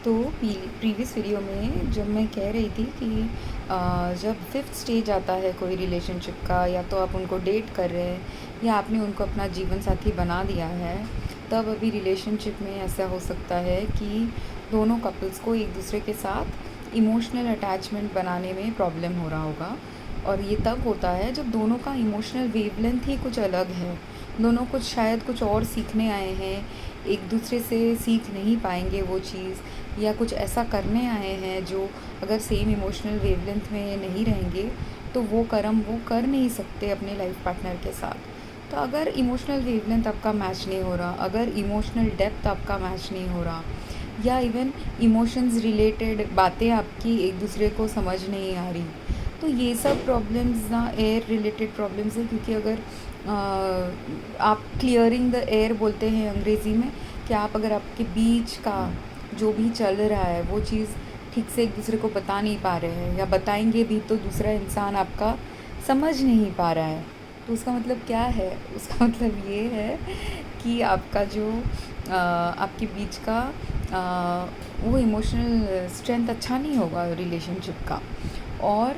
तो previous video में जब मैं कह रही थी कि जब फिफ्थ स्टेज आता है कोई रिलेशनशिप का, या तो आप उनको डेट कर रहे हैं या आपने उनको अपना जीवन साथी बना दिया है, तब अभी रिलेशनशिप में ऐसा हो सकता है कि दोनों कपल्स को एक दूसरे के साथ इमोशनल अटैचमेंट बनाने में प्रॉब्लम हो रहा होगा। और ये तब होता है जब दोनों का इमोशनल वेवलेंथ ही कुछ अलग है। दोनों कुछ शायद कुछ और सीखने आए हैं, एक दूसरे से सीख नहीं पाएंगे वो चीज़, या कुछ ऐसा करने आए हैं जो अगर सेम इमोशनल वेवलेंथ में नहीं रहेंगे तो वो कर्म वो कर नहीं सकते अपने लाइफ पार्टनर के साथ। तो अगर इमोशनल वेवलेंथ आपका मैच नहीं हो रहा, अगर इमोशनल डेप्थ आपका मैच नहीं हो रहा, या इवन इमोशंस रिलेटेड बातें आपकी एक दूसरे को समझ नहीं आ रही, तो ये सब प्रॉब्लम्स ना एयर रिलेटेड प्रॉब्लम्स है। क्योंकि अगर आप क्लियरिंग द एयर बोलते हैं अंग्रेज़ी में, कि आप अगर आपके बीच का जो भी चल रहा है वो चीज़ ठीक से एक दूसरे को बता नहीं पा रहे हैं, या बताएंगे भी तो दूसरा इंसान आपका समझ नहीं पा रहा है, तो उसका मतलब क्या है? उसका मतलब ये है कि आपका जो आपके बीच का वो इमोशनल स्ट्रेंथ अच्छा नहीं होगा रिलेशनशिप का। और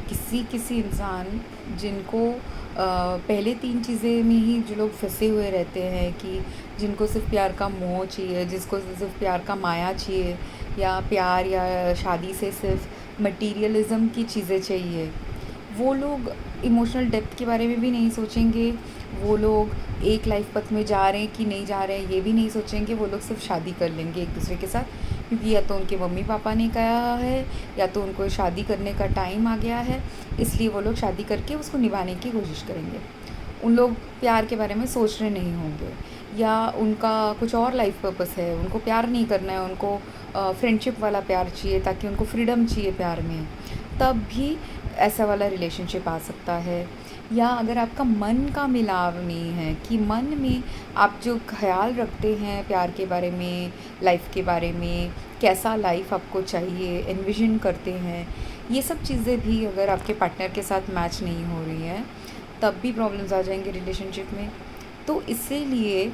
किसी किसी इंसान जिनको पहले 3 चीज़ें में ही जो लोग फंसे हुए रहते हैं, कि जिनको सिर्फ प्यार का मोह चाहिए, जिसको सिर्फ प्यार का माया चाहिए, या प्यार या शादी से सिर्फ मटीरियलिज़म की चीज़ें चाहिए, वो लोग इमोशनल डेप्थ के बारे में भी नहीं सोचेंगे। वो लोग एक लाइफ पथ में जा रहे हैं कि नहीं जा रहे हैं ये भी नहीं सोचेंगे। वो लोग सिर्फ शादी कर लेंगे एक दूसरे के साथ, क्योंकि या तो उनके मम्मी पापा ने कहा है या तो उनको शादी करने का टाइम आ गया है, इसलिए वो लोग शादी करके उसको निभाने की कोशिश करेंगे। उन लोग प्यार के बारे में सोच रहे नहीं होंगे, या उनका कुछ और लाइफ पर्पस है, उनको प्यार नहीं करना है, उनको फ्रेंडशिप वाला प्यार चाहिए ताकि उनको फ्रीडम चाहिए प्यार में, तब भी ऐसा वाला रिलेशनशिप आ सकता है। या अगर आपका मन का मिलाव नहीं है, कि मन में आप जो ख्याल रखते हैं प्यार के बारे में, लाइफ के बारे में, कैसा लाइफ आपको चाहिए, एनविजन करते हैं, ये सब चीज़ें भी अगर आपके पार्टनर के साथ मैच नहीं हो रही है, तब भी प्रॉब्लम्स आ जाएंगे रिलेशनशिप में। तो इसीलिए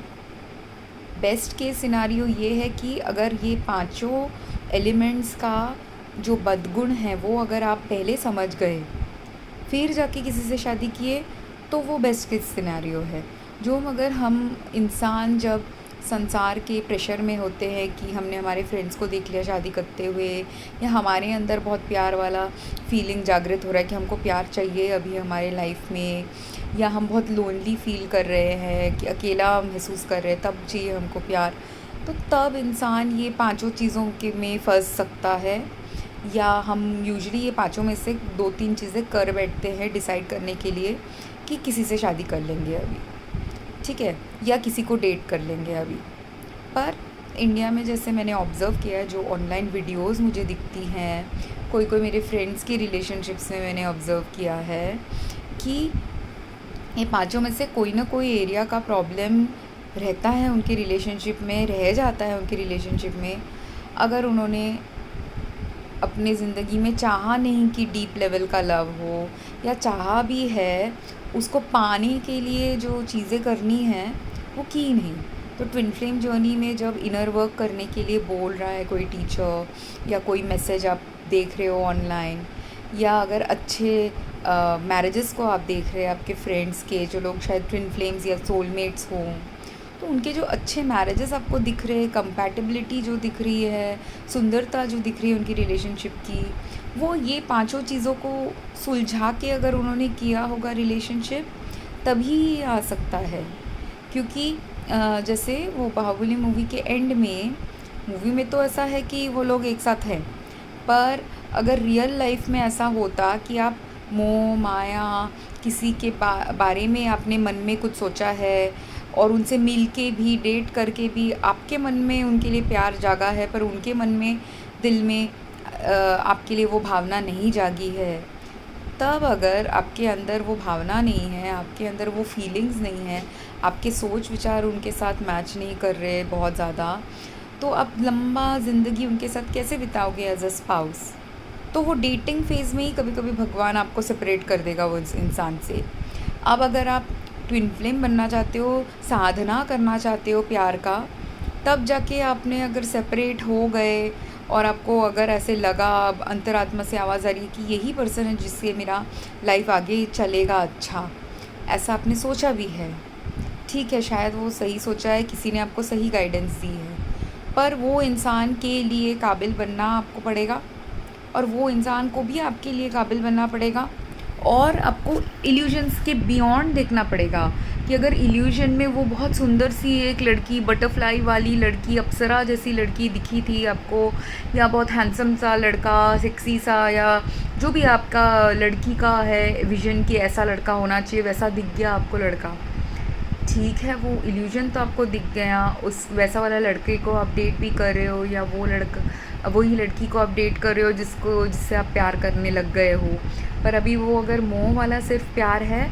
बेस्ट केस सिनारियो ये है कि अगर ये पांचों एलिमेंट्स का जो बदगुण है वो अगर आप पहले समझ गए फिर जाके किसी से शादी किए, तो वो बेस्ट केस सिनेरियो है। जो अगर हम इंसान जब संसार के प्रेशर में होते हैं कि हमने हमारे फ्रेंड्स को देख लिया शादी करते हुए, या हमारे अंदर बहुत प्यार वाला फीलिंग जागृत हो रहा है कि हमको प्यार चाहिए अभी हमारे लाइफ में, या हम बहुत लोनली फील कर रहे हैं कि अकेला महसूस कर रहे हैं, तब चाहिए हमको प्यार, तो तब इंसान ये पांचों चीज़ों के में फंस सकता है। या हम यूजुअली ये पांचों में से 2-3 चीज़ें कर बैठते हैं डिसाइड करने के लिए कि किसी से शादी कर लेंगे अभी, ठीक है, या किसी को डेट कर लेंगे अभी। पर इंडिया में जैसे मैंने ऑब्ज़र्व किया है, जो ऑनलाइन वीडियोस मुझे दिखती हैं, कोई कोई मेरे फ्रेंड्स की रिलेशनशिप्स में मैंने ऑब्ज़र्व किया है कि ये पांचों में से कोई ना कोई एरिया का प्रॉब्लम रहता है उनकी रिलेशनशिप में, रह जाता है उनकी रिलेशनशिप में। अगर उन्होंने अपने ज़िंदगी में चाहा नहीं कि डीप लेवल का लव हो, या चाहा भी है, उसको पाने के लिए जो चीज़ें करनी हैं वो की नहीं। तो ट्विन फ्लेम जर्नी में जब इनर वर्क करने के लिए बोल रहा है कोई टीचर, या कोई मैसेज आप देख रहे हो ऑनलाइन, या अगर अच्छे मैरिजेस को आप देख रहे हैं आपके फ्रेंड्स के, जो लोग शायद ट्विन फ्लेम्स या सोलमेट्स हों, तो उनके जो अच्छे मैरिजेस आपको दिख रहे हैं, कंपैटिबिलिटी जो दिख रही है, सुंदरता जो दिख रही है उनकी रिलेशनशिप की, वो ये पांचों चीज़ों को सुलझा के अगर उन्होंने किया होगा रिलेशनशिप, तभी आ सकता है। क्योंकि जैसे वो बाहुबली मूवी के एंड में, मूवी में तो ऐसा है कि वो लोग एक साथ हैं, पर अगर रियल लाइफ में ऐसा होता कि आप मोह माया किसी के बारे में आपने मन में कुछ सोचा है, और उनसे मिल के भी, डेट करके भी आपके मन में उनके लिए प्यार जागा है, पर उनके मन में, दिल में आपके लिए वो भावना नहीं जागी है, तब अगर आपके अंदर वो भावना नहीं है, आपके अंदर वो फीलिंग्स नहीं है, आपके सोच विचार उनके साथ मैच नहीं कर रहे बहुत ज़्यादा, तो आप लंबा ज़िंदगी उनके साथ कैसे बिताओगे एज अ स्पाउस? तो वो डेटिंग फेज़ में ही कभी कभी भगवान आपको सेपरेट कर देगा वो इंसान से। अब अगर आप ट्विन फ्लेम बनना चाहते हो, साधना करना चाहते हो प्यार का, तब जाके आपने अगर सेपरेट हो गए और आपको अगर ऐसे लगा, अब अंतरात्मा से आवाज़ आ रही है कि यही पर्सन है जिससे मेरा लाइफ आगे चलेगा अच्छा, ऐसा आपने सोचा भी है, ठीक है, शायद वो सही सोचा है, किसी ने आपको सही गाइडेंस दी है, पर वो इंसान के लिए काबिल बनना आपको पड़ेगा और वो इंसान को भी आपके लिए काबिल बनना पड़ेगा। और आपको इल्यूजन्स के बियॉन्ड देखना पड़ेगा कि अगर इल्यूजन में वो बहुत सुंदर सी एक लड़की, बटरफ्लाई वाली लड़की, अप्सरा जैसी लड़की दिखी थी आपको, या बहुत हैंडसम सा लड़का, सेक्सी सा, या जो भी आपका लड़की का है विजन कि ऐसा लड़का होना चाहिए, वैसा दिख गया आपको लड़का, ठीक है, वो इल्यूजन तो आपको दिख गया, उस वैसा वाला लड़के को आप डेट भी कर रहे हो, या वो लड़का वही लड़की को आप डेट कर रहे हो जिससे आप प्यार करने लग गए हो। पर अभी वो अगर मोह वाला सिर्फ प्यार है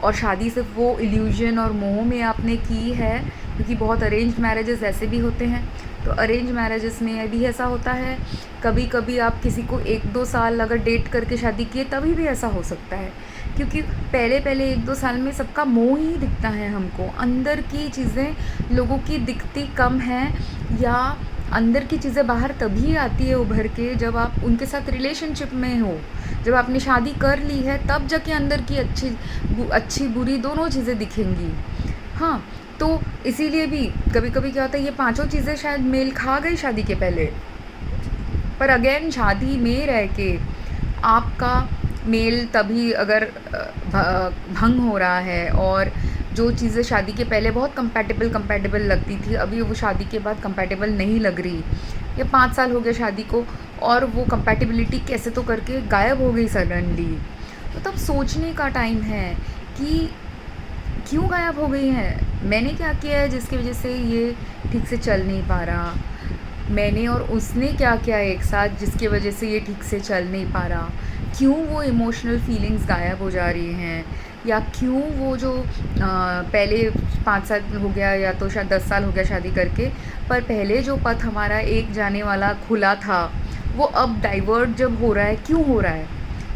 और शादी सिर्फ वो इल्यूजन और मोह में आपने की है, क्योंकि बहुत अरेंज मैरिजेस ऐसे भी होते हैं, तो अरेंज मैरिजेस में भी ऐसा होता है, कभी कभी आप किसी को 1-2 साल अगर डेट करके शादी किए तभी भी ऐसा हो सकता है, क्योंकि पहले 1-2 साल में सबका मोह ही दिखता है हमको, अंदर की चीज़ें लोगों की दिखती कम हैं, या अंदर की चीज़ें बाहर तभी आती है उभर के जब आप उनके साथ रिलेशनशिप में हो, जब आपने शादी कर ली है तब जाके अंदर की अच्छी बुरी दोनों चीज़ें दिखेंगी। हाँ, तो इसीलिए भी कभी कभी क्या होता है, ये पांचों चीज़ें शायद मेल खा गई शादी के पहले, पर अगेन शादी में रह के आपका मेल तभी अगर भंग हो रहा है, और जो चीज़ें शादी के पहले बहुत कंपैटिबल लगती थी अभी वो शादी के बाद कंपैटिबल नहीं लग रही, या 5 साल हो गए शादी को और वो कंपैटिबिलिटी कैसे तो करके गायब हो गई सडनली, तो तब सोचने का टाइम है कि क्यों गायब हो गई है, मैंने क्या किया है जिसकी वजह से ये ठीक से चल नहीं पा रहा, मैंने और उसने क्या किया एक साथ जिसकी वजह से ये ठीक से चल नहीं पा रहा, क्यों वो इमोशनल फीलिंग्स गायब हो जा रही हैं, या क्यों वो जो पहले 5 साल हो गया या तो शायद 10 साल हो गया शादी करके, पर पहले जो पथ हमारा एक जाने वाला खुला था वो अब डाइवर्ट जब हो रहा है, क्यों हो रहा है,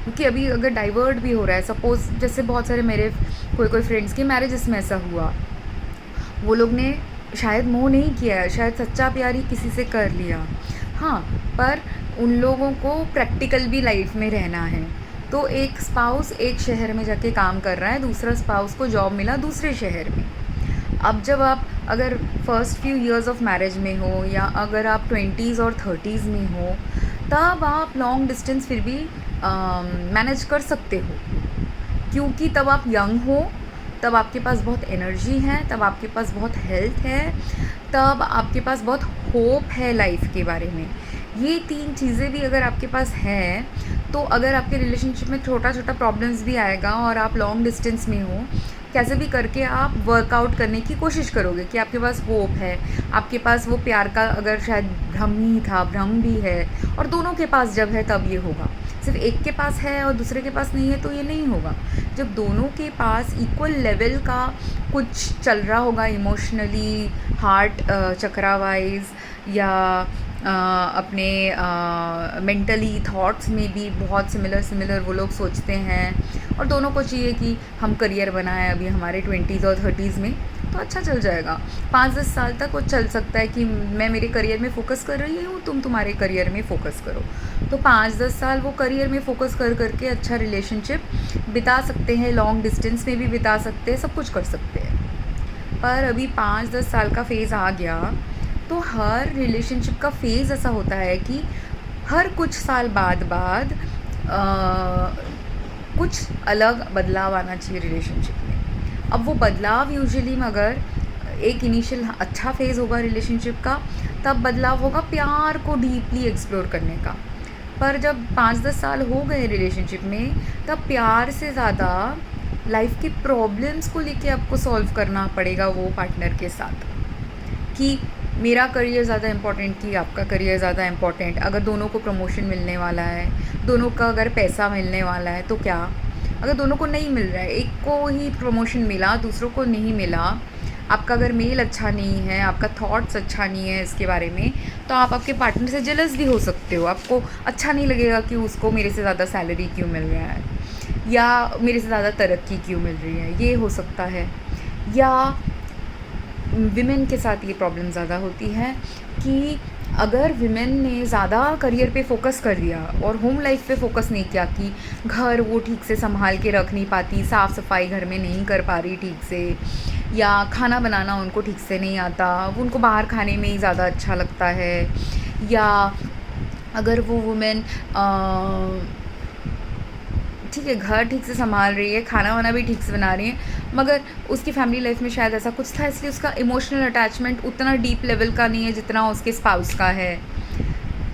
क्योंकि अभी अगर डाइवर्ट भी हो रहा है, सपोज़ जैसे बहुत सारे मेरे कोई फ्रेंड्स के मैरिजेस में ऐसा हुआ, वो लोग ने शायद मोह नहीं किया है, शायद सच्चा प्यार ही किसी से कर लिया, हाँ, पर उन लोगों को प्रैक्टिकल भी लाइफ में रहना है, तो एक स्पाउस एक शहर में जाके काम कर रहा है, दूसरा स्पाउस को जॉब मिला दूसरे शहर में। अब जब आप अगर first few years of marriage में हो, या अगर आप 20s और 30s में हो, तब आप लॉन्ग डिस्टेंस फिर भी मैनेज कर सकते हो, क्योंकि तब आप यंग हो, तब आपके पास बहुत एनर्जी है, तब आपके पास बहुत हेल्थ है, तब आपके पास बहुत होप है लाइफ के बारे में। ये 3 चीज़ें भी अगर आपके पास हैं, तो अगर आपके रिलेशनशिप में छोटा प्रॉब्लम्स भी आएगा और आप लॉन्ग डिस्टेंस में हो, कैसे भी करके आप वर्कआउट करने की कोशिश करोगे कि आपके पास होप है, आपके पास वो प्यार का अगर शायद भ्रम ही था, भ्रम भी है, और दोनों के पास जब है तब ये होगा, सिर्फ एक के पास है और दूसरे के पास नहीं है तो ये नहीं होगा, जब दोनों के पास इक्वल लेवल का कुछ चल रहा होगा इमोशनली, हार्ट चक्रा वाइज, या अपने मेंटली थॉट्स में भी बहुत सिमिलर वो लोग सोचते हैं, और दोनों को चाहिए कि हम करियर बनाएं अभी हमारे 20s और 30s में, तो अच्छा चल जाएगा। 5-10 साल तक वो चल सकता है कि मैं मेरे करियर में फ़ोकस कर रही हूँ, तुम तुम्हारे करियर में फ़ोकस करो, तो 5-10 साल वो करियर में फ़ोकस करके अच्छा रिलेशनशिप बिता सकते हैं, लॉन्ग डिस्टेंस में भी बिता सकते हैं, सब कुछ कर सकते हैं। पर अभी 5-10 साल का फ़ेज़ आ गया, तो हर रिलेशनशिप का फ़ेज़ ऐसा होता है कि हर कुछ साल बाद कुछ अलग बदलाव आना चाहिए रिलेशनशिप में। अब वो बदलाव यूजुअली में अगर एक इनिशियल अच्छा फेज़ होगा रिलेशनशिप का, तब बदलाव होगा प्यार को डीपली एक्सप्लोर करने का। पर जब 5-10 साल हो गए रिलेशनशिप में, तब प्यार से ज़्यादा लाइफ की प्रॉब्लम्स को लेके आपको सॉल्व करना पड़ेगा वो पार्टनर के साथ, कि मेरा करियर ज़्यादा इम्पोर्टेंट कि आपका करियर ज़्यादा इम्पोर्टेंट। अगर दोनों को प्रमोशन मिलने वाला है, दोनों का अगर पैसा मिलने वाला है, तो क्या अगर दोनों को नहीं मिल रहा है, एक को ही प्रमोशन मिला दूसरों को नहीं मिला, आपका अगर मेल अच्छा नहीं है, आपका थॉट्स अच्छा नहीं है इसके बारे में, तो आप आपके पार्टनर से जेलस भी हो सकते हो। आपको अच्छा नहीं लगेगा कि उसको मेरे से ज़्यादा सैलरी क्यों मिल रहा है, या मेरे से ज़्यादा तरक्की क्यों मिल रही है, ये हो सकता है। या विमेन के साथ ये प्रॉब्लम ज़्यादा होती है कि अगर विमेन ने ज़्यादा करियर पे फोकस कर दिया और होम लाइफ पे फोकस नहीं किया, कि घर वो ठीक से संभाल के रख नहीं पाती, साफ़ सफाई घर में नहीं कर पा रही ठीक से, या खाना बनाना उनको ठीक से नहीं आता, उनको बाहर खाने में ही ज़्यादा अच्छा लगता है, या अगर वो वुमेन ठीक है घर ठीक से संभाल रही है, खाना वाना भी ठीक से बना रही है, मगर उसकी फैमिली लाइफ में शायद ऐसा कुछ था, इसलिए उसका इमोशनल अटैचमेंट उतना डीप लेवल का नहीं है जितना उसके स्पाउस का है,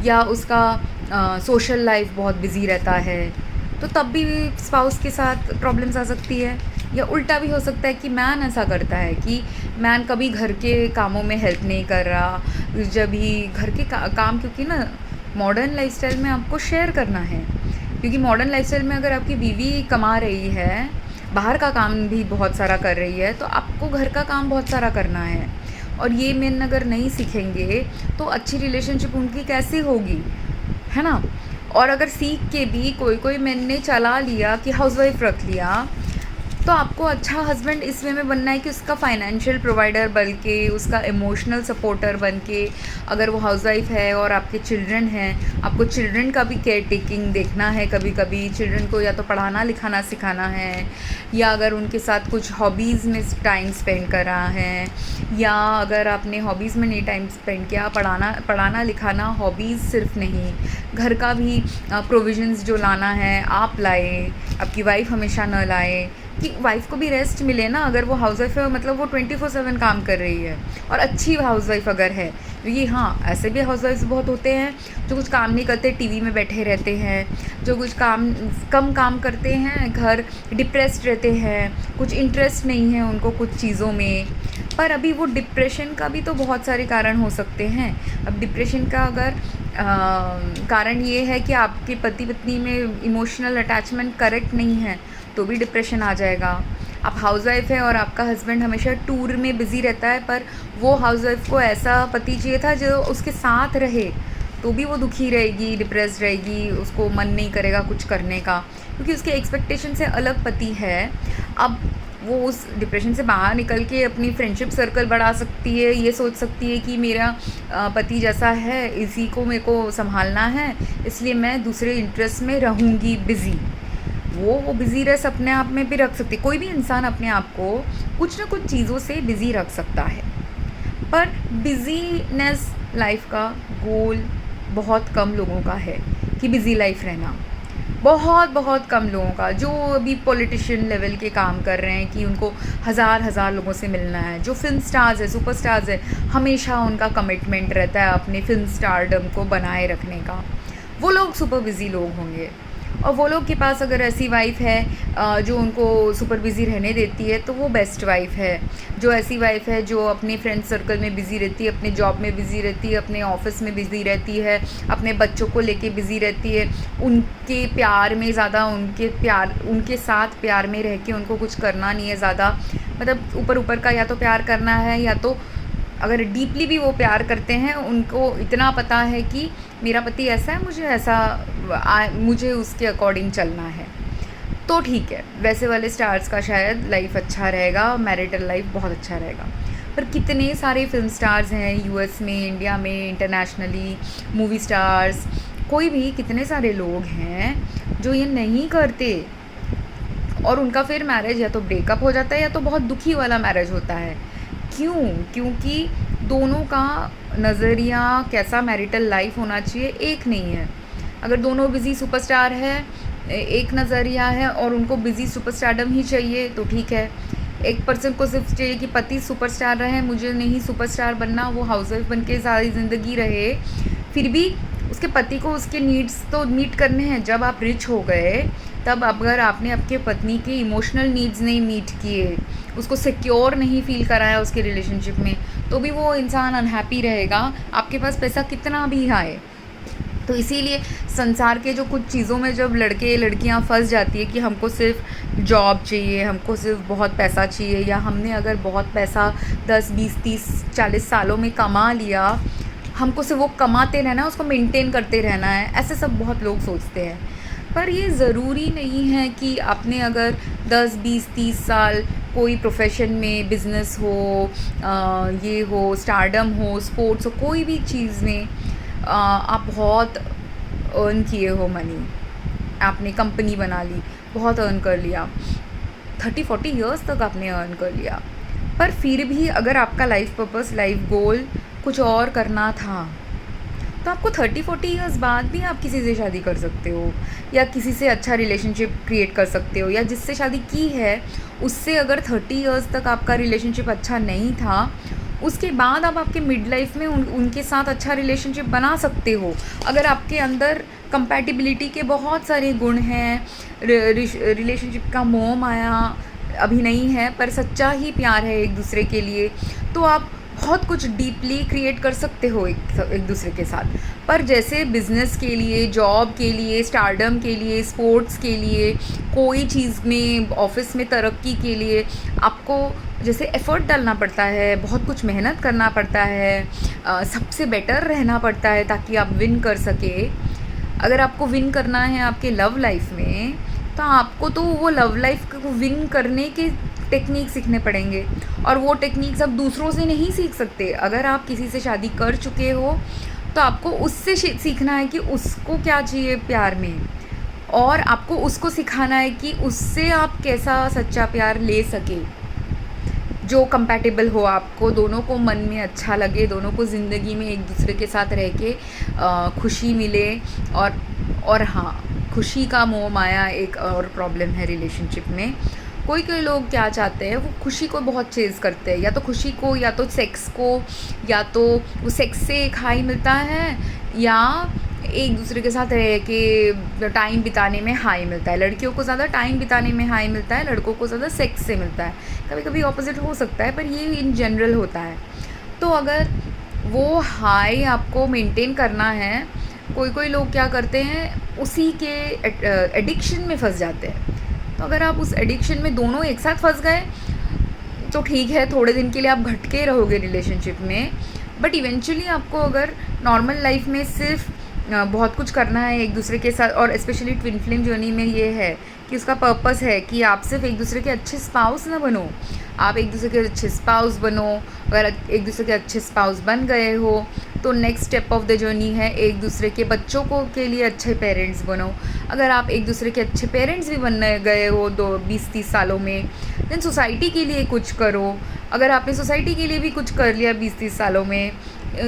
या उसका सोशल लाइफ बहुत बिजी रहता है, तो तब भी स्पाउस के साथ प्रॉब्लम्स आ सकती है। या उल्टा भी हो सकता है कि मैन ऐसा करता है कि मैन कभी घर के कामों में हेल्प नहीं कर रहा, जब ही घर के काम, क्योंकि ना मॉडर्न लाइफस्टाइल में आपको शेयर करना है, क्योंकि मॉडर्न लाइफस्टाइल में अगर आपकी बीवी कमा रही है, बाहर का काम भी बहुत सारा कर रही है, तो आपको घर का काम बहुत सारा करना है। और ये मेन अगर नहीं सीखेंगे तो अच्छी रिलेशनशिप उनकी कैसे होगी, है ना। और अगर सीख के भी कोई मेन ने चला लिया कि हाउसवाइफ रख लिया, तो आपको अच्छा हस्बैंड इस वे में बनना है कि उसका फाइनेंशियल प्रोवाइडर बन के, उसका इमोशनल सपोर्टर बन के, अगर वो हाउसवाइफ है और आपके चिल्ड्रन हैं, आपको चिल्ड्रन का भी केयर टेकिंग देखना है, कभी कभी चिल्ड्रन को या तो पढ़ाना लिखाना सिखाना है, या अगर उनके साथ कुछ हॉबीज़ में टाइम स्पेंड कर रहा है, या अगर आपने हॉबीज़ में नहीं टाइम स्पेंड किया, पढ़ाना लिखाना हॉबीज़ सिर्फ नहीं, घर का भी प्रोविजंस जो लाना है आप लाए, आपकी वाइफ हमेशा न लाए, कि वाइफ को भी रेस्ट मिले ना। अगर वो हाउसवाइफ है मतलब वो 24/7 काम कर रही है, और अच्छी हाउसवाइफ अगर है, क्योंकि हाँ ऐसे भी हाउसवाइफ्स बहुत होते हैं जो कुछ काम नहीं करते, टीवी में बैठे रहते हैं, जो कुछ कम काम करते हैं, घर डिप्रेस्ड रहते हैं, कुछ इंटरेस्ट नहीं है उनको कुछ चीज़ों में। पर अभी वो डिप्रेशन का भी तो बहुत सारे कारण हो सकते हैं। अब डिप्रेशन का अगर कारण ये है कि आपके पति पत्नी में इमोशनल अटैचमेंट करेक्ट नहीं है, तो भी डिप्रेशन आ जाएगा। आप हाउसवाइफ है और आपका हस्बैंड हमेशा टूर में बिज़ी रहता है, पर वो हाउसवाइफ को ऐसा पति चाहिए था जो उसके साथ रहे, तो भी वो दुखी रहेगी, डिप्रेस्ड रहेगी, उसको मन नहीं करेगा कुछ करने का, क्योंकि उसके एक्सपेक्टेशन से अलग पति है। अब वो उस डिप्रेशन से बाहर निकल के अपनी फ्रेंडशिप सर्कल बढ़ा सकती है, ये सोच सकती है कि मेरा पति जैसा है इसी को मेरे को संभालना है, इसलिए मैं दूसरे इंटरेस्ट में रहूँगी बिज़ी। वो बिज़ी रह अपने आप में भी रख सकती, कोई भी इंसान अपने आप को कुछ ना कुछ चीज़ों से बिज़ी रख सकता है, पर बिज़ीनेस लाइफ का गोल बहुत कम लोगों का है कि बिज़ी लाइफ रहना, बहुत कम लोगों का। जो अभी पॉलिटिशियन लेवल के काम कर रहे हैं कि उनको हज़ार लोगों से मिलना है, जो फिल्म स्टार्स है, सुपर स्टार्स है, हमेशा उनका कमिटमेंट रहता है अपने फिल्म स्टारडम को बनाए रखने का, वो लोग सुपर बिज़ी लोग होंगे। और वो लोग के पास अगर ऐसी वाइफ है जो उनको सुपर बिज़ी रहने देती है, तो वो बेस्ट वाइफ है। जो ऐसी वाइफ है जो अपने फ्रेंड सर्कल में बिज़ी रहती है, अपने जॉब में बिज़ी रहती है, अपने ऑफिस में बिज़ी रहती है, अपने बच्चों को लेके बिज़ी रहती है, उनके प्यार में ज़्यादा, उनके साथ प्यार में रह के उनको कुछ करना नहीं है ज़्यादा, मतलब ऊपर का या तो प्यार करना है, या तो अगर डीपली भी वो प्यार करते हैं, उनको इतना पता है कि मेरा पति ऐसा है, मुझे उसके अकॉर्डिंग चलना है, तो ठीक है। वैसे वाले स्टार्स का शायद लाइफ अच्छा रहेगा, मैरिटल लाइफ बहुत अच्छा रहेगा। पर कितने सारे फिल्म स्टार्स हैं यूएस में, इंडिया में, इंटरनेशनली, मूवी स्टार्स, कोई भी कितने सारे लोग हैं जो ये नहीं करते, और उनका फिर मैरिज या तो ब्रेकअप हो जाता है या तो बहुत दुखी वाला मैरिज होता है। क्यों? क्योंकि दोनों का नज़रिया कैसा मैरिटल लाइफ होना चाहिए एक नहीं है। अगर दोनों बिज़ी सुपरस्टार है, एक नज़रिया है और उनको बिज़ी सुपरस्टारडम ही चाहिए, तो ठीक है। एक पर्सन को सिर्फ चाहिए कि पति सुपरस्टार रहे, मुझे नहीं सुपरस्टार बनना, वो हाउसवाइफ बन के सारी ज़िंदगी रहे, फिर भी उसके पति को उसके नीड्स तो मीट करने हैं। जब आप रिच हो गए, तब अगर आपने आपके पत्नी के इमोशनल नीड्स नहीं मीट किए, उसको सिक्योर नहीं फील कराया उसके रिलेशनशिप में, तो भी वो इंसान अनहैप्पी रहेगा, आपके पास पैसा कितना भी आए। तो इसीलिए संसार के जो कुछ चीज़ों में जब लड़के लड़कियां फंस जाती है कि हमको सिर्फ जॉब चाहिए, हमको सिर्फ बहुत पैसा चाहिए, या हमने अगर बहुत पैसा 10, 20, 30, 40 सालों में कमा लिया, हमको सिर्फ वो कमाते रहना है, उसको मेंटेन करते रहना है, ऐसे सब बहुत लोग सोचते हैं। पर ये ज़रूरी नहीं है कि आपने अगर 10, 20, 30 साल कोई प्रोफेशन में, बिजनेस हो, ये हो, स्टारडम हो, स्पोर्ट्स हो, कोई भी चीज़ में आप बहुत अर्न किए हो मनी, आपने कंपनी बना ली, बहुत अर्न कर लिया, 30-40 ईयर्स तक आपने अर्न कर लिया, पर फिर भी अगर आपका लाइफ पर्पस, लाइफ गोल कुछ और करना था, तो आपको 30-40 ईयर्स बाद भी आप किसी से शादी कर सकते हो, या किसी से अच्छा रिलेशनशिप क्रिएट कर सकते हो, या जिससे शादी की है उससे अगर 30 ईयर्स तक आपका रिलेशनशिप अच्छा नहीं था, उसके बाद आप आपके मिड लाइफ में उनके साथ अच्छा रिलेशनशिप बना सकते हो। अगर आपके अंदर कंपैटिबिलिटी के बहुत सारे गुण हैं, रिलेशनशिप का मोह माया अभी नहीं है, पर सच्चा ही प्यार है एक दूसरे के लिए, तो आप बहुत कुछ डीपली क्रिएट कर सकते हो एक दूसरे के साथ। पर जैसे बिज़नेस के लिए, जॉब के लिए, स्टारडम के लिए, स्पोर्ट्स के लिए, कोई चीज़ में, ऑफिस में तरक्की के लिए आपको जैसे एफ़र्ट डालना पड़ता है, बहुत कुछ मेहनत करना पड़ता है, सबसे बेटर रहना पड़ता है ताकि आप विन कर सके। अगर आपको विन करना है आपके लव लाइफ में, तो आपको तो वो लव लाइफ को विन करने के टेक्निक सीखने पड़ेंगे, और वो टेक्निक्स आप दूसरों से नहीं सीख सकते। अगर आप किसी से शादी कर चुके हो तो आपको उससे सीखना है कि उसको क्या चाहिए प्यार में, और आपको उसको सिखाना है कि उससे आप कैसा सच्चा प्यार ले सके जो कंपैटिबल हो, आपको दोनों को मन में अच्छा लगे, दोनों को ज़िंदगी में एक दूसरे के साथ रह के खुशी मिले। और हाँ, खुशी का मोह माया एक और प्रॉब्लम है रिलेशनशिप में। कोई कोई लोग क्या चाहते हैं, वो खुशी को बहुत चेज़ करते हैं, या तो खुशी को, या तो सेक्स को, या तो वो सेक्स से एक हाई मिलता है, या एक दूसरे के साथ रह के टाइम बिताने में हाई मिलता है। लड़कियों को ज़्यादा टाइम बिताने में हाई मिलता है, लड़कों को ज़्यादा सेक्स से मिलता है। कभी कभी ऑपोजिट हो सकता है, पर ये इन जनरल होता है। तो अगर वो हाई आपको मेंटेन करना है, कोई कोई लोग क्या करते हैं, उसी के एडिक्शन में फंस जाते हैं। तो अगर आप उस एडिक्शन में दोनों एक साथ फंस गए तो ठीक है, थोड़े दिन के लिए आप भटके रहोगे रिलेशनशिप में, बट इवेंचुअली आपको अगर नॉर्मल लाइफ में सिर्फ बहुत कुछ करना है एक दूसरे के साथ, और स्पेशली ट्विन फ्लेम जर्नी में ये है कि उसका पर्पस है कि आप सिर्फ एक दूसरे के अच्छे स्पाउस ना बनो, आप एक दूसरे के अच्छे स्पाउस बनो। अगर एक दूसरे के अच्छे स्पाउस बन गए हो तो next step of the journey है एक दूसरे के बच्चों को के लिए अच्छे पेरेंट्स बनो। अगर आप एक दूसरे के अच्छे पेरेंट्स भी बन गए हो 20-30 सालों में, देन सोसाइटी के लिए कुछ करो। अगर आपने सोसाइटी के लिए भी कुछ कर लिया 20-30 सालों में,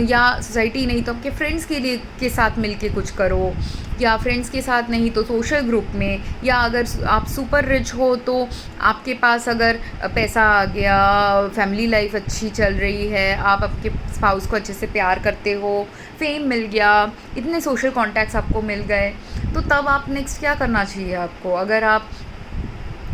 या सोसाइटी नहीं तो आपके फ्रेंड्स के लिए के साथ मिलके कुछ करो, या फ्रेंड्स के साथ नहीं तो सोशल ग्रुप में, या अगर आप सुपर रिच हो तो आपके पास अगर पैसा आ गया, फैमिली लाइफ अच्छी चल रही है, आप आपके स्पाउस को अच्छे से प्यार करते हो, फेम मिल गया, इतने सोशल कॉन्टैक्ट्स आपको मिल गए, तो तब आप नेक्स्ट क्या करना चाहिए आपको? अगर आप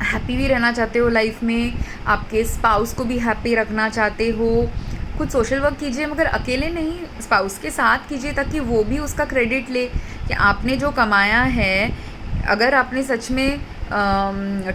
हैप्पी भी रहना चाहते हो लाइफ में, आपके स्पाउस को भी हैप्पी रखना चाहते हो, कुछ सोशल वर्क कीजिए, मगर अकेले नहीं, स्पाउस के साथ कीजिए, ताकि वो भी उसका क्रेडिट ले कि आपने जो कमाया है, अगर आपने सच में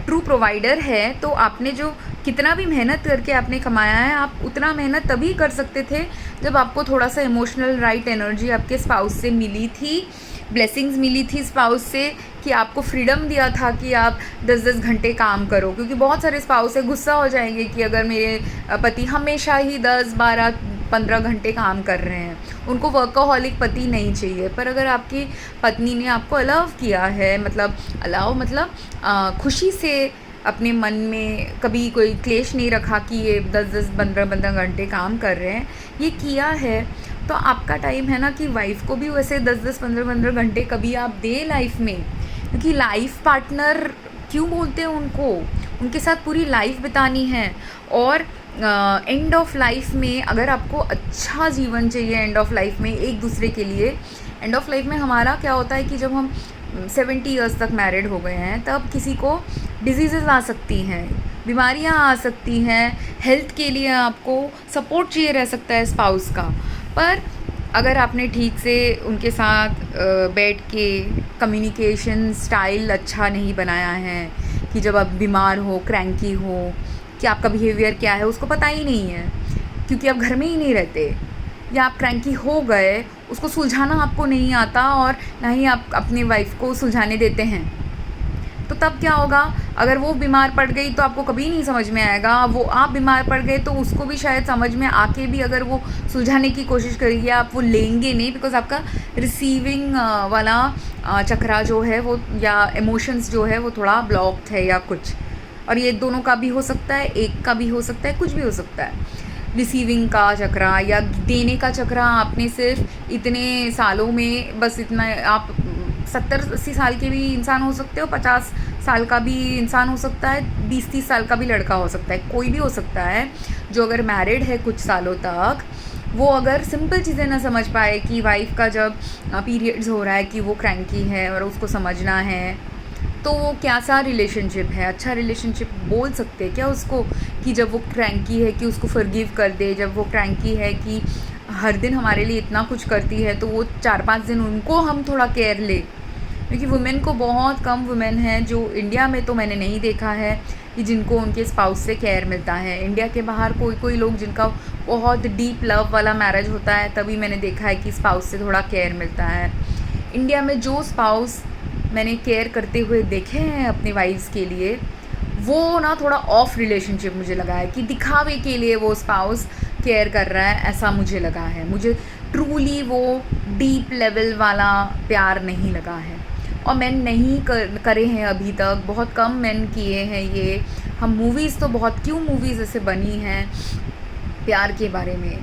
ट्रू प्रोवाइडर है तो आपने जो कितना भी मेहनत करके आपने कमाया है, आप उतना मेहनत तभी कर सकते थे जब आपको थोड़ा सा इमोशनल राइट एनर्जी आपके स्पाउस से मिली थी, ब्लेसिंग्स मिली थी स्पाउस से, कि आपको फ्रीडम दिया था कि आप 10-10 घंटे काम करो। क्योंकि बहुत सारे स्पाउस से गुस्सा हो जाएंगे कि अगर मेरे पति हमेशा ही 10-12-15 घंटे काम कर रहे हैं, उनको वर्कaholic पति नहीं चाहिए। पर अगर आपकी पत्नी ने आपको अलाउ किया है, मतलब खुशी से अपने मन में कभी कोई क्लेश नहीं रखा कि ये 10-10 15-15 घंटे काम कर रहे हैं, ये किया है, तो आपका टाइम है ना कि वाइफ को भी वैसे 10-10 15-15 घंटे कभी आप दे लाइफ में। क्योंकि लाइफ पार्टनर क्यों बोलते हैं उनको, उनके साथ पूरी लाइफ बितानी है। और एंड ऑफ लाइफ में अगर आपको अच्छा जीवन चाहिए, एंड ऑफ लाइफ में एक दूसरे के लिए, एंड ऑफ लाइफ में हमारा क्या होता है कि जब हम 70 ईयर्स तक मैरिड हो गए हैं, तब किसी को डिजीज़ेज़ आ सकती हैं, बीमारियां आ सकती हैं, हेल्थ के लिए आपको सपोर्ट चाहिए रह सकता है स्पाउस का। पर अगर आपने ठीक से उनके साथ बैठ के कम्युनिकेशन स्टाइल अच्छा नहीं बनाया है, कि जब आप बीमार हो, क्रैंकी हो, कि आपका बिहेवियर क्या है उसको पता ही नहीं है, क्योंकि आप घर में ही नहीं रहते, या आप क्रैंकी हो गए, उसको सुलझाना आपको नहीं आता, और ना ही आप अपने वाइफ को सुलझाने देते हैं। तो तब क्या होगा, अगर वो बीमार पड़ गई तो आपको कभी नहीं समझ में आएगा, वो आप बीमार पड़ गए तो उसको भी शायद समझ में आके भी अगर वो सुलझाने की कोशिश करेगी, आप वो लेंगे नहीं, बिकॉज आपका रिसीविंग वाला चक्रा जो है वो, या इमोशंस जो है वो थोड़ा ब्लॉक्ड है या कुछ। और ये दोनों का भी हो सकता है, एक का भी हो सकता है, कुछ भी हो सकता है। रिसीविंग का चक्रा या देने का चक्रा आपने सिर्फ इतने सालों में बस इतना, आप 70-80 साल के भी इंसान हो सकते हो, 50 साल का भी इंसान हो सकता है, 20-30 साल का भी लड़का हो सकता है, कोई भी हो सकता है जो अगर मैरिड है कुछ सालों तक, वो अगर सिंपल चीज़ें ना समझ पाए कि वाइफ का जब पीरियड्स हो रहा है कि वो क्रैंकी है और उसको समझना है, तो वो कैसा रिलेशनशिप है? अच्छा रिलेशनशिप बोल सकते हैं क्या उसको, कि जब वो क्रैंकी है कि उसको फॉरगिव कर दे, जब वो क्रैंकी है कि हर दिन हमारे लिए इतना कुछ करती है तो वो 4-5 दिन उनको हम थोड़ा केयर ले। क्योंकि वुमेन को, बहुत कम वुमेन हैं जो, इंडिया में तो मैंने नहीं देखा है कि जिनको उनके स्पाउस से केयर मिलता है। इंडिया के बाहर कोई कोई लोग जिनका बहुत डीप लव वाला मैरिज होता है, तभी मैंने देखा है कि स्पाउस से थोड़ा केयर मिलता है। इंडिया में जो स्पाउस मैंने केयर करते हुए देखे हैं अपने वाइफ्स के लिए, वो ना थोड़ा ऑफ रिलेशनशिप मुझे लगा है, कि दिखावे के लिए वो स्पाउस केयर कर रहा है, ऐसा मुझे लगा है। मुझे ट्रूली वो डीप लेवल वाला प्यार नहीं लगा है, और मैन नहीं करे हैं अभी तक, बहुत कम मैन किए हैं ये। हम मूवीज़ तो बहुत, क्यों मूवीज़ ऐसे बनी हैं प्यार के बारे में,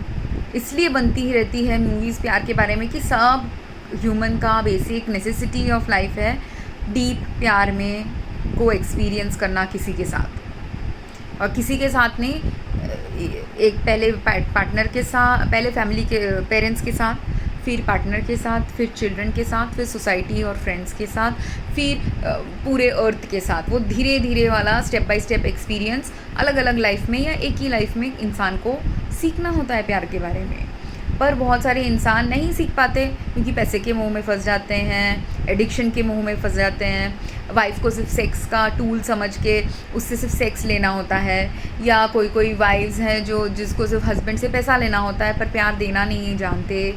इसलिए बनती ही रहती है मूवीज़ प्यार के बारे में कि सब ह्यूमन का बेसिक नेसेसिटी ऑफ लाइफ है डीप प्यार में को एक्सपीरियंस करना किसी के साथ। और किसी के साथ नहीं, एक पहले पार्टनर के साथ, पहले फैमिली के पेरेंट्स के साथ, फिर पार्टनर के साथ, फिर चिल्ड्रन के साथ, फिर सोसाइटी और फ्रेंड्स के साथ, फिर पूरे अर्थ के साथ। वो धीरे धीरे वाला स्टेप बाय स्टेप एक्सपीरियंस अलग अलग लाइफ में या एक ही लाइफ में इंसान को सीखना होता है प्यार के बारे में। पर बहुत सारे इंसान नहीं सीख पाते क्योंकि पैसे के मोह में फंस जाते हैं, एडिक्शन के मोह में फंस जाते हैं, वाइफ को सिर्फ सेक्स का टूल समझ के उससे सिर्फ सेक्स लेना होता है, या कोई कोई वाइफ्स हैं जो जिसको सिर्फ हस्बैंड से पैसा लेना होता है पर प्यार देना नहीं जानते,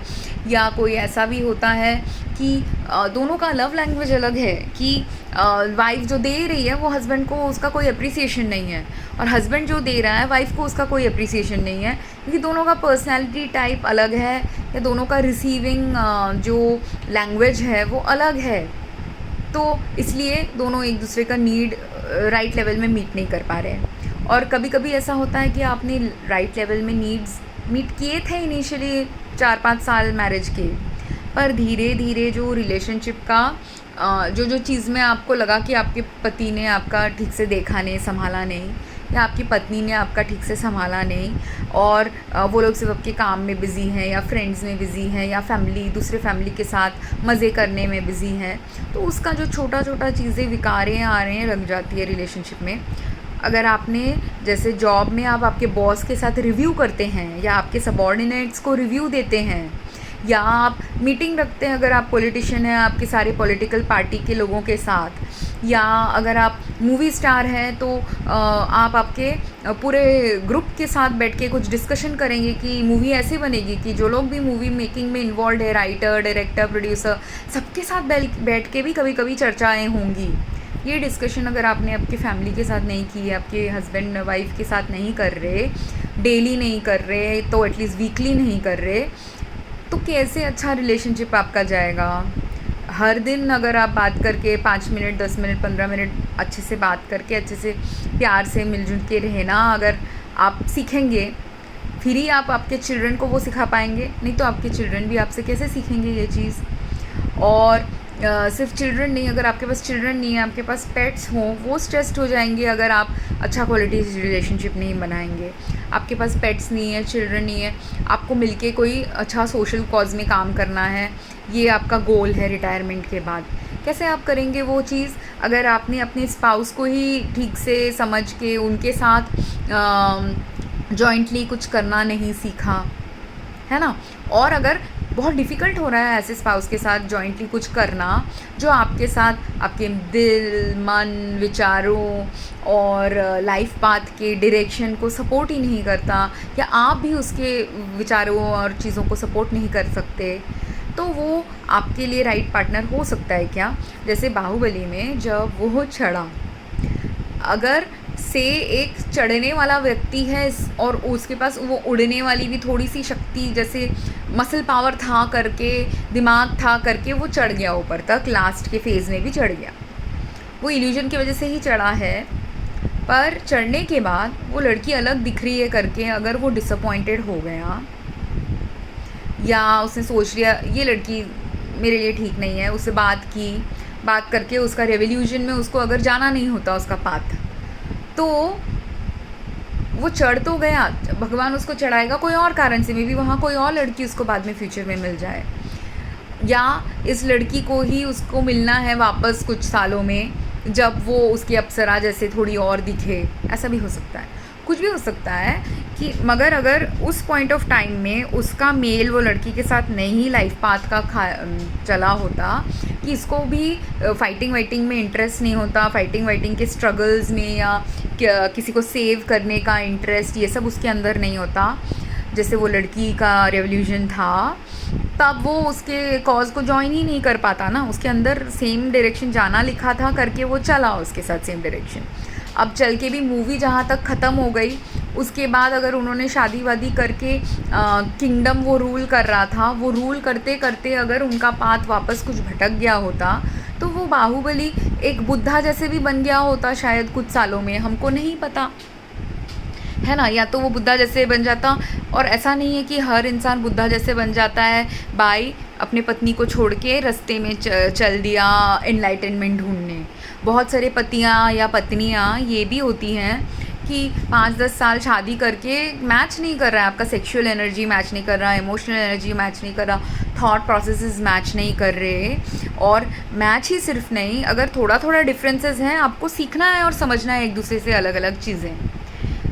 या कोई ऐसा भी होता है कि दोनों का लव लैंग्वेज अलग है, कि वाइफ जो दे रही है वो हस्बैंड को उसका कोई अप्रिसिएशन नहीं है, और हस्बैंड जो दे रहा है वाइफ को उसका कोई अप्रिसिएशन नहीं है, क्योंकि दोनों का पर्सनैलिटी टाइप अलग है, या दोनों का रिसीविंग जो लैंग्वेज है वो अलग है। तो इसलिए दोनों एक दूसरे का नीड राइट लेवल में मीट नहीं कर पा रहे हैं। और कभी कभी ऐसा होता है कि आपने राइट लेवल में नीड्स मीट किए थे इनिशियली 4-5 साल मैरिज के, पर धीरे धीरे जो रिलेशनशिप का जो चीज़ में आपको लगा कि आपके पति ने आपका ठीक से देखा नहीं, संभाला नहीं, या आपकी पत्नी ने आपका ठीक से संभाला नहीं, और वो लोग सिर्फ आपके काम में बिज़ी हैं, या फ्रेंड्स में बिज़ी हैं, या फैमिली दूसरे फैमिली के साथ मज़े करने में बिज़ी हैं, तो उसका जो छोटा छोटा चीज़ें विकारें आ रहे हैं लग जाती है रिलेशनशिप में। अगर आपने, जैसे जॉब में आप आपके बॉस के साथ रिव्यू करते हैं, या आपके सबॉर्डिनेट्स को रिव्यू देते हैं, या आप मीटिंग रखते हैं, अगर आप पॉलिटिशियन हैं आपके सारे पॉलिटिकल पार्टी के लोगों के साथ, या अगर आप मूवी स्टार हैं तो आप आपके पूरे ग्रुप के साथ बैठ के कुछ डिस्कशन करेंगे कि मूवी ऐसे बनेगी कि जो लोग भी मूवी मेकिंग में इन्वॉल्व है, राइटर, डायरेक्टर, प्रोड्यूसर, सबके साथ बैठ के भी कभी कभी चर्चाएँ होंगी। ये डिस्कशन अगर आपने आपकी फैमिली के साथ नहीं की, आपके हस्बैंड वाइफ के साथ नहीं कर रहे, डेली नहीं कर रहे, तो एटलीस्ट वीकली नहीं कर रहे, तो कैसे अच्छा रिलेशनशिप आपका जाएगा? हर दिन अगर आप बात करके 5 मिनट, 10 मिनट, 15 मिनट अच्छे से बात करके, अच्छे से प्यार से मिलजुल के रहना अगर आप सीखेंगे, फिर ही आप आपके चिल्ड्रन को वो सिखा पाएंगे, नहीं तो आपके चिल्ड्रन भी आपसे कैसे सीखेंगे ये चीज़। और सिर्फ चिल्ड्रन नहीं, अगर आपके पास चिल्ड्रन नहीं है, आपके पास पेट्स हों, वो स्ट्रेस्ड हो जाएंगे अगर आप अच्छा क्वालिटी रिलेशनशिप नहीं बनाएंगे। आपके पास पेट्स नहीं है, चिल्ड्रन नहीं है, आपको मिलके कोई अच्छा सोशल कॉज में काम करना है, ये आपका गोल है रिटायरमेंट के बाद, कैसे आप करेंगे वो चीज़ अगर आपने अपने स्पाउस को ही ठीक से समझ के उनके साथ जॉइंटली कुछ करना नहीं सीखा, है ना। और अगर बहुत डिफ़िकल्ट हो रहा है ऐसे स्पाउस के साथ जॉइंटली कुछ करना जो आपके साथ आपके दिल, मन, विचारों और लाइफ पाथ के डायरेक्शन को सपोर्ट ही नहीं करता, या आप भी उसके विचारों और चीज़ों को सपोर्ट नहीं कर सकते, तो वो आपके लिए राइट पार्टनर हो सकता है क्या? जैसे बाहुबली में जब वो चढ़ा, अगर से एक चढ़ने वाला व्यक्ति है और उसके पास वो उड़ने वाली भी थोड़ी सी शक्ति, जैसे मसल पावर था करके, दिमाग था करके वो चढ़ गया ऊपर तक, लास्ट के फेज़ में भी चढ़ गया, वो इल्यूजन की वजह से ही चढ़ा है। पर चढ़ने के बाद वो लड़की अलग दिख रही है करके अगर वो डिसअपॉइंटेड हो गया, या उसने सोच लिया ये लड़की मेरे लिए ठीक नहीं है, उससे बात करके उसका रेवोल्यूशन में उसको अगर जाना नहीं होता उसका पाथ, तो वो चढ़ तो गया, भगवान उसको चढ़ाएगा कोई और कारण से, मे बी वहाँ कोई और लड़की उसको बाद में फ्यूचर में मिल जाए, या इस लड़की को ही उसको मिलना है वापस कुछ सालों में जब वो उसकी अप्सरा जैसे थोड़ी और दिखे, ऐसा भी हो सकता है, कुछ भी हो सकता है कि मगर अगर उस पॉइंट ऑफ टाइम में उसका मेल वो लड़की के साथ नहीं लाइफ पाथ का चला होता, कि इसको भी फाइटिंग वाइटिंग में इंटरेस्ट नहीं होता, फाइटिंग वाइटिंग के स्ट्रगल्स में या किसी को सेव करने का इंटरेस्ट, ये सब उसके अंदर नहीं होता, जैसे वो लड़की का रेवोल्यूशन था, तब वो उसके कॉज को ज्वाइन ही नहीं कर पाता ना, उसके अंदर सेम डायरेक्शन जाना लिखा था करके वो चला उसके साथ सेम डायरेक्शन। अब चल के भी मूवी जहाँ तक ख़त्म हो गई, उसके बाद अगर उन्होंने शादी वादी करके किंगडम वो रूल कर रहा था, वो रूल करते करते अगर उनका पाथ वापस कुछ भटक गया होता, तो वो बाहुबली एक बुद्धा जैसे भी बन गया होता शायद कुछ सालों में, हमको नहीं पता है ना, या तो वो बुद्धा जैसे बन जाता। और ऐसा नहीं है कि हर इंसान बुद्धा जैसे बन जाता है बाई अपने पत्नी को छोड़ के रास्ते में चल दिया एनलाइटनमेंट ढूंढने। बहुत सारे पतियाँ या पत्नियाँ ये भी होती हैं कि 5-10 साल शादी करके मैच नहीं कर रहा है, आपका सेक्सुअल एनर्जी मैच नहीं कर रहा, इमोशनल एनर्जी मैच नहीं कर रहा, थॉट प्रोसेसेस मैच नहीं कर रहे। और मैच ही सिर्फ नहीं, अगर थोड़ा थोड़ा डिफरेंसेस हैं, आपको सीखना है और समझना है एक दूसरे से अलग अलग चीज़ें,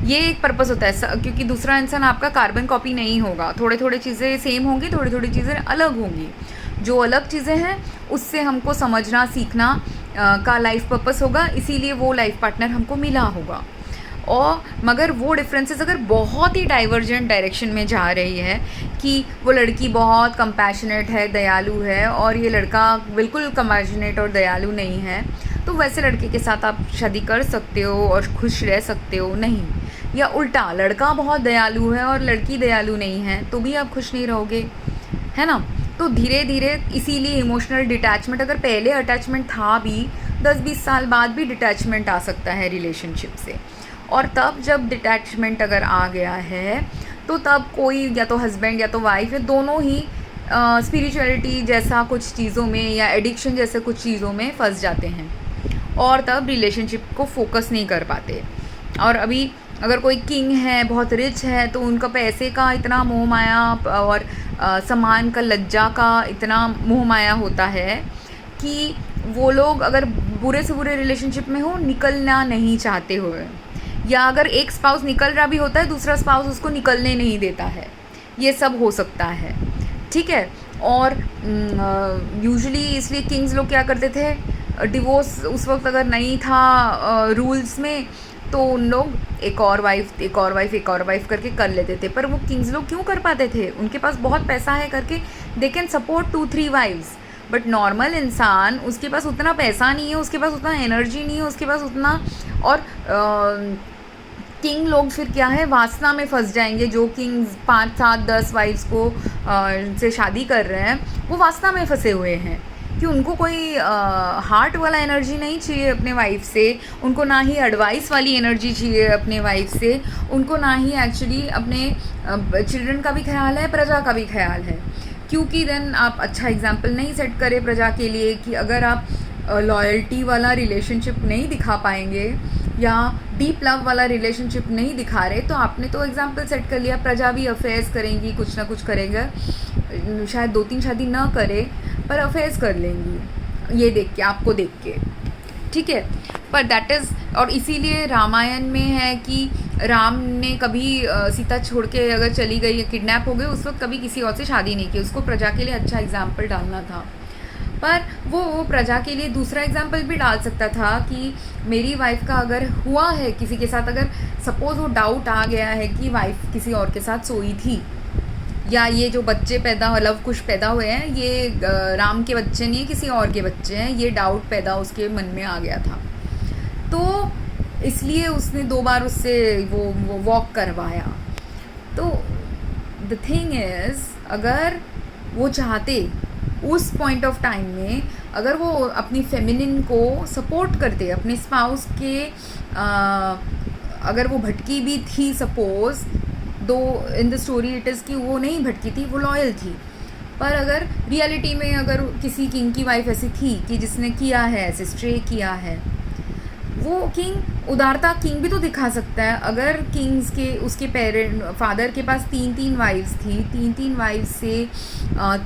ये एक पर्पस होता है, क्योंकि दूसरा इंसान आपका कार्बन कॉपी नहीं होगा, थोड़े थोड़े चीज़ें सेम होंगी, थोड़ी थोड़ी चीज़ें अलग होंगी। जो अलग चीज़ें हैं उससे हमको समझना सीखना का लाइफ पर्पस होगा, इसीलिए वो लाइफ पार्टनर हमको मिला होगा। और मगर वो डिफरेंसेस अगर बहुत ही डाइवर्जेंट डायरेक्शन में जा रही है कि वो लड़की बहुत कंपैशनेट है, दयालु है, और ये लड़का बिल्कुल कंपैशनेट और दयालु नहीं है, तो वैसे लड़के के साथ आप शादी कर सकते हो और खुश रह सकते हो। नहीं, या उल्टा लड़का बहुत दयालु है और लड़की दयालु नहीं है, तो भी आप खुश नहीं रहोगे, है ना। तो धीरे धीरे इसीलिए इमोशनल डिटैचमेंट, अगर पहले अटैचमेंट था भी 10-20 साल बाद भी डिटैचमेंट आ सकता है रिलेशनशिप से। और तब जब डिटैचमेंट अगर आ गया है तो तब कोई या तो हस्बैंड या तो वाइफ है, दोनों ही स्पिरिचुअलिटी जैसा कुछ चीज़ों में या एडिक्शन जैसे कुछ चीज़ों में फंस जाते हैं और तब रिलेशनशिप को फोकस नहीं कर पाते। और अभी अगर कोई किंग है, बहुत रिच है, तो उनका पैसे का इतना मोह माया और सम्मान का, लज्जा का इतना मोह माया होता है कि वो लोग अगर बुरे से बुरे रिलेशनशिप में हो, निकलना नहीं चाहते हुए, या अगर एक स्पाउस निकल रहा भी होता है, दूसरा स्पाउस उसको निकलने नहीं देता है, ये सब हो सकता है, ठीक है। और यूजुअली इसलिए किंग्स लोग क्या करते थे, डिवोर्स उस वक्त अगर नहीं था रूल्स में, तो उन लोग एक और वाइफ करके कर लेते थे। पर वो किंग्स लोग क्यों कर पाते थे, उनके पास बहुत पैसा है करके they can support 2-3 wives. But normal इंसान, उसके पास उतना पैसा नहीं है, उसके पास उतना एनर्जी नहीं है, उसके पास उतना, और किंग लोग फिर क्या है, वासना में फंस जाएंगे। जो किंग्स 5-7-10 वाइफ्स को से शादी कर रहे हैं, वो वासना में फंसे हुए हैं कि उनको कोई हार्ट वाला एनर्जी नहीं चाहिए अपने वाइफ से, उनको ना ही एडवाइस वाली एनर्जी चाहिए अपने वाइफ से, उनको ना ही एक्चुअली अपने चिल्ड्रन का भी ख्याल है, प्रजा का भी ख्याल है। क्योंकि देन आप अच्छा एग्जाम्पल नहीं सेट करें प्रजा के लिए, कि अगर आप लॉयल्टी वाला रिलेशनशिप नहीं दिखा पाएंगे या डीप लव वाला रिलेशनशिप नहीं दिखा रहे, तो आपने तो एग्जाम्पल सेट कर लिया, प्रजा भी अफेयर्स करेंगी, कुछ ना कुछ करेगा, शायद 2-3 शादी ना करे पर अफेयर्स कर लेंगी, ये देख के, आपको देख के, ठीक है। पर दैट इज़, और इसीलिए रामायण में है कि राम ने कभी सीता छोड़ के अगर चली गई, किडनैप हो गई, उस वक्त कभी किसी और से शादी नहीं की, उसको प्रजा के लिए अच्छा एग्जाम्पल डालना था। पर वो प्रजा के लिए दूसरा एग्जाम्पल भी डाल सकता था कि मेरी वाइफ का अगर हुआ है किसी के साथ, अगर सपोज़ वो डाउट आ गया है कि वाइफ किसी और के साथ सोई थी, या ये जो बच्चे पैदा लव कुश पैदा हुए हैं ये राम के बच्चे नहीं है, किसी और के बच्चे हैं, ये डाउट पैदा उसके मन में आ गया था। तो इसलिए उसने 2 बार उससे वो वॉक करवाया। तो द थिंग इज़, अगर वो चाहते उस पॉइंट ऑफ टाइम में, अगर वो अपनी फेमिनिन को सपोर्ट करते, अपने स्पाउस के अगर वो भटकी भी थी, सपोज दो in the story it is कि वो नहीं भटकी थी, वो लॉयल थी, पर अगर रियलिटी में अगर किसी किंग की वाइफ ऐसी थी कि जिसने किया है, ऐसे स्ट्रे किया है, वो किंग उदारता किंग भी तो दिखा सकता है। अगर किंग्स के उसके फादर के पास 3 वाइफ्स थी, 3 वाइफ्स से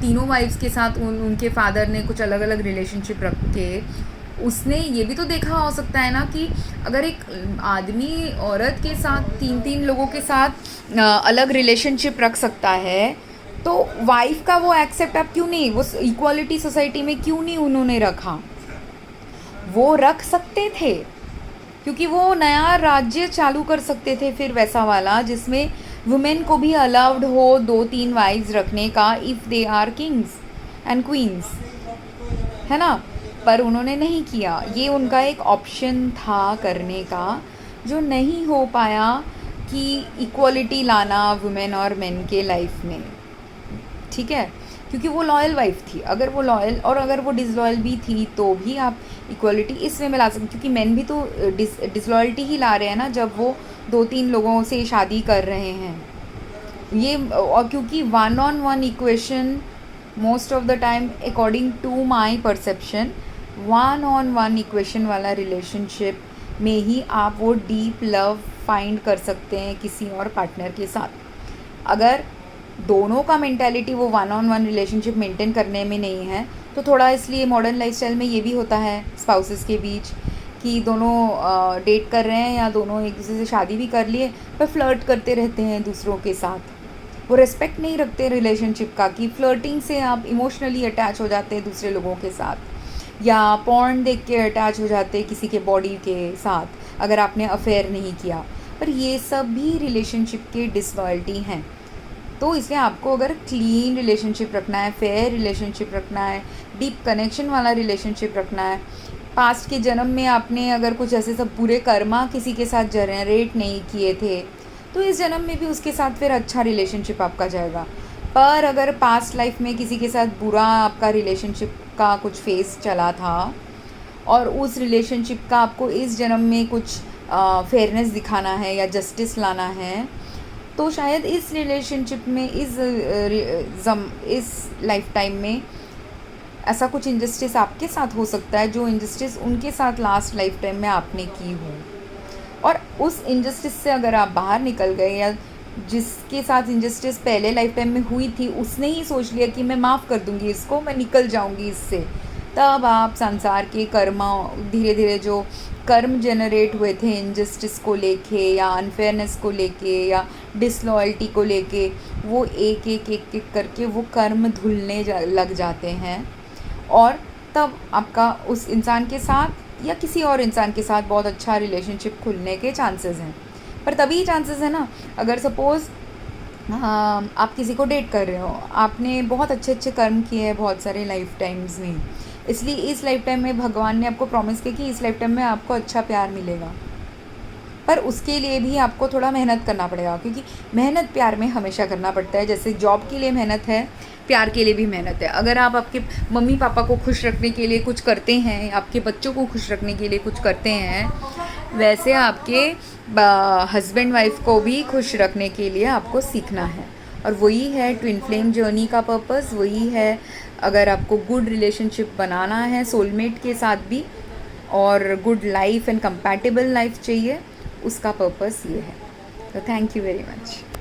तीनों वाइफ्स के साथ उनके फादर ने कुछ अलग अलग रिलेशनशिप रखे, उसने ये भी तो देखा हो सकता है ना कि अगर एक आदमी औरत के साथ 3 लोगों के साथ अलग रिलेशनशिप रख सकता है, तो वाइफ का वो एक्सेप्ट आप क्यों नहीं, वो इक्वालिटी सोसाइटी में क्यों नहीं उन्होंने रखा? वो रख सकते थे क्योंकि वो नया राज्य चालू कर सकते थे फिर वैसा वाला, जिसमें वुमेन को भी अलाउड हो 2-3 वाइफ्स रखने का if they are kings and queens, है ना। पर उन्होंने नहीं किया, ये उनका एक ऑप्शन था करने का, जो नहीं हो पाया कि इक्वलिटी लाना वुमेन और मेन के लाइफ में, ठीक है, क्योंकि वो लॉयल वाइफ थी। अगर वो लॉयल और अगर वो डिसलॉयल भी थी तो भी आप इक्वलिटी इसमें मिला सकते, क्योंकि मेन भी तो डिसलॉयल्टी ही ला रहे हैं ना जब वो 2-3 लोगों से शादी कर रहे हैं ये। और क्योंकि 1-on-1 equation most of the time according to my perception 1-on-1 equation वाला रिलेशनशिप में ही आप वो डीप लव फाइंड कर सकते हैं किसी और पार्टनर के साथ। अगर दोनों का मेंटालिटी वो 1-on-1 रिलेशनशिप मेंटेन करने में नहीं है, तो थोड़ा इसलिए मॉडर्न लाइफस्टाइल में ये भी होता है स्पाउसेस के बीच कि दोनों डेट कर रहे हैं या दोनों एक दूसरे से शादी भी कर लिए, पर फ्लर्ट करते रहते हैं दूसरों के साथ। वो रिस्पेक्ट नहीं रखते रिलेशनशिप का, कि फ्लर्टिंग से आप इमोशनली अटैच हो जाते हैं दूसरे लोगों के साथ, या पॉर्न देख के अटैच हो जाते हैं किसी के बॉडी के साथ अगर आपने अफेयर नहीं किया। पर ये सब भी रिलेशनशिप के डिसलॉयल्टी हैं। तो इसलिए आपको अगर क्लीन रिलेशनशिप रखना है, फेयर रिलेशनशिप रखना है, डीप कनेक्शन वाला रिलेशनशिप रखना है, पास्ट के जन्म में आपने अगर कुछ ऐसे सब पूरे कर्मा किसी के साथ जनरेट नहीं किए थे, तो इस जन्म में भी उसके साथ फिर अच्छा रिलेशनशिप आपका जाएगा। पर अगर पास्ट लाइफ में किसी के साथ बुरा आपका रिलेशनशिप का कुछ फेस चला था और उस रिलेशनशिप का आपको इस जन्म में कुछ फेयरनेस दिखाना है या जस्टिस लाना है, तो शायद इस रिलेशनशिप में इस लाइफ टाइम में ऐसा कुछ इंजस्टिस आपके साथ हो सकता है जो इंजस्टिस उनके साथ लास्ट लाइफ टाइम में आपने की हो। और उस इंजस्टिस से अगर आप बाहर निकल गए, या जिसके साथ इंजस्टिस पहले लाइफ टाइम में हुई थी उसने ही सोच लिया कि मैं माफ़ कर दूंगी इसको, मैं निकल जाऊंगी इससे, तब आप संसार के कर्मा धीरे धीरे जो कर्म जनरेट हुए थे इनजस्टिस को लेके या अनफेयरनेस को लेके या डिसलॉयल्टी को लेके, वो एक एक करके वो कर्म धुलने लग जाते हैं। और तब आपका उस इंसान के साथ या किसी और इंसान के साथ बहुत अच्छा रिलेशनशिप खुलने के चांसेस हैं। पर तभी चांसेस है ना, अगर सपोज़ आप किसी को डेट कर रहे हो, आपने बहुत अच्छे कर्म किए हैं बहुत सारे लाइफ टाइम्स में, इसलिए इस लाइफ टाइम में भगवान ने आपको प्रॉमिस किया कि इस लाइफ टाइम में आपको अच्छा प्यार मिलेगा। पर उसके लिए भी आपको थोड़ा मेहनत करना पड़ेगा, क्योंकि मेहनत प्यार में हमेशा करना पड़ता है। जैसे जॉब के लिए मेहनत है, प्यार के लिए भी मेहनत है। अगर आप आपके मम्मी पापा को खुश रखने के लिए कुछ करते हैं, आपके बच्चों को खुश रखने के लिए कुछ करते हैं, वैसे आपके हस्बैंड वाइफ को भी खुश रखने के लिए आपको सीखना है। और वही है ट्विन फ्लेम जर्नी का पर्पस, वही है अगर आपको गुड रिलेशनशिप बनाना है सोलमेट के साथ भी, और good life and compatible life चाहिए, उसका पर्पस ये है। तो थैंक यू वेरी मच।